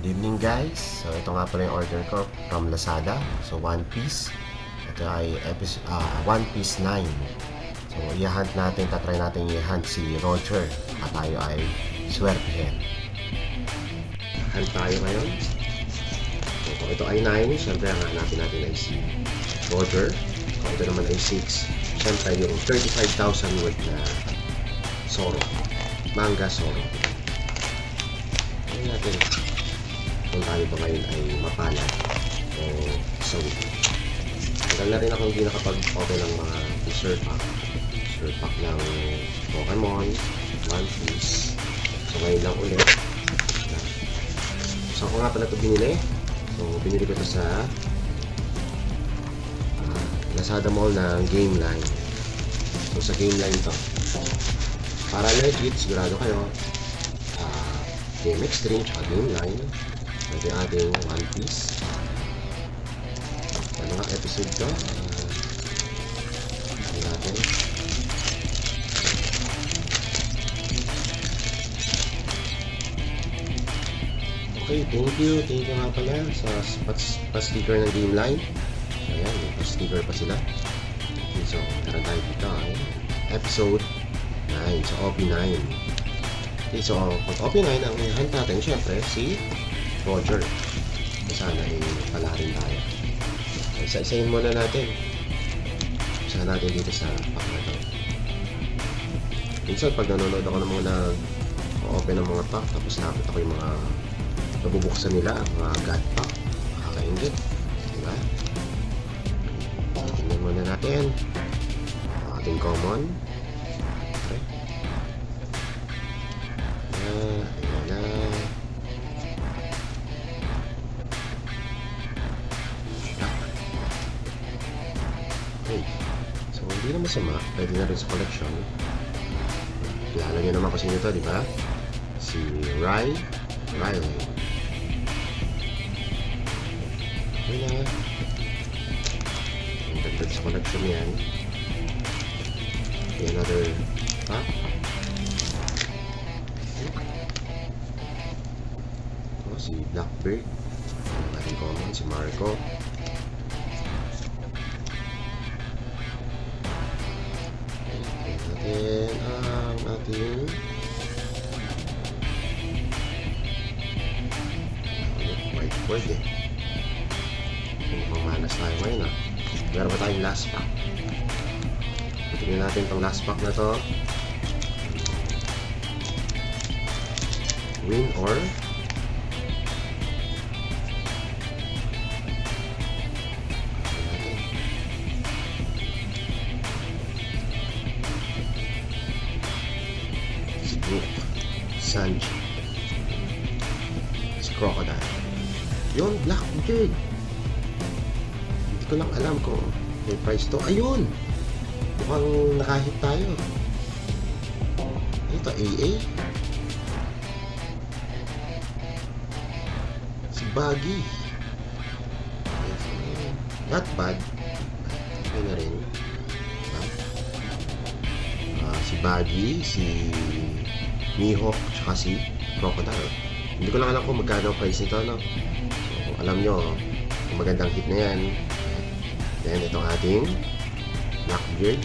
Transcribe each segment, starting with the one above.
Good evening guys. So ito nga pala yung order ko from Lazada. So One Piece. Ito ay One Piece 9. So i-hunt natin, tatry natin i-hunt si Roger. At tayo ay swertihin. Hunt tayo ngayon. So kung ito ay 9, syempre ang hanapin natin ay si Roger. Kung ito naman ay 6, syempre yung 35,000 worth na Zoro. Manga Zoro. Tingnan natin kung tayo ba ngayon ay mapalad o sawi. Tagal na rin ako hindi nakapag-open ng mga t-shirt pack ng Pokemon, One Piece. So ngayon lang ulit. So ako nga pala ito binili. So binili ko ito sa Lazada Mall ng Game Line. So sa Game Line ito, para legit, sigurado kayo, Game Extreme tsaka Game Line. Ito yung ating One Piece. Ano nga episode ito? Ano natin? Okay, thank you nga pala sa pa-sticker ng Game Line. Ayan, may pa-sticker pa sila. Okay, so tara tayo dito. Episode 9, so OP9. Okay, so pag OP9 ang hunt natin, syempre si Roger. Sana ay pala rin tayo. Isa-isayin muna natin. Isa natin dito sa pack na ito. Minsan pag nanonood ako ng mga nag-open ng mga pack, tapos nakapit ako yung mga nabubuksan nila, mga god pack, nakakaingit. Diba? Tingnan muna natin ang ating common. Okay. Ayan na. Okay. So, hindi na masama. Pwede na rin sa collection. Kilala nyo naman kasi nito, di ba? Si Riley. Okay na. Ang dagdag sa collection yan. Okay, another pack. Oh, si Blackbird. Ang ating common, si Marco. And ang ating whiteboard eh. Mukhang malas tayo ngayon ah. Meron pa tayong last pack. Tingnan natin itong last pack na to. Win or Sanji, si Crocodile. Yun, Blackbird. Hindi ko lang alam kung may price to. Ayun! Mukhang nakahit tayo. Ito, AA. Si Buggy. Not bad. Okay na rin. Si Buggy, si Mihawk, tsaka si Crocodile. Hindi ko lang alam kung magkano ang price nito, no? So, kung alam nyo, kung magandang hit na yan, then itong ating Blackbird.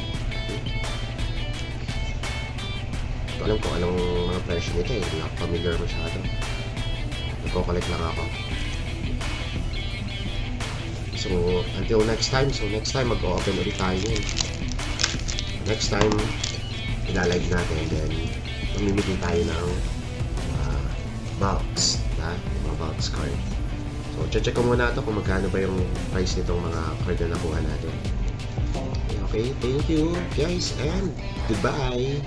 Hindi ko alam kung anong mga presyo nito eh. Hindi ako familiar masyado. Nagko-collect lang ako. So, until next time. So, next time mag-o-open ulit tayo yun. Next time, ilalive natin, then mamimigay tayo ng box, mga box card. So, check ko muna ito kung magkano ba yung price nitong mga card na nakuha natin. Okay, thank you guys and goodbye!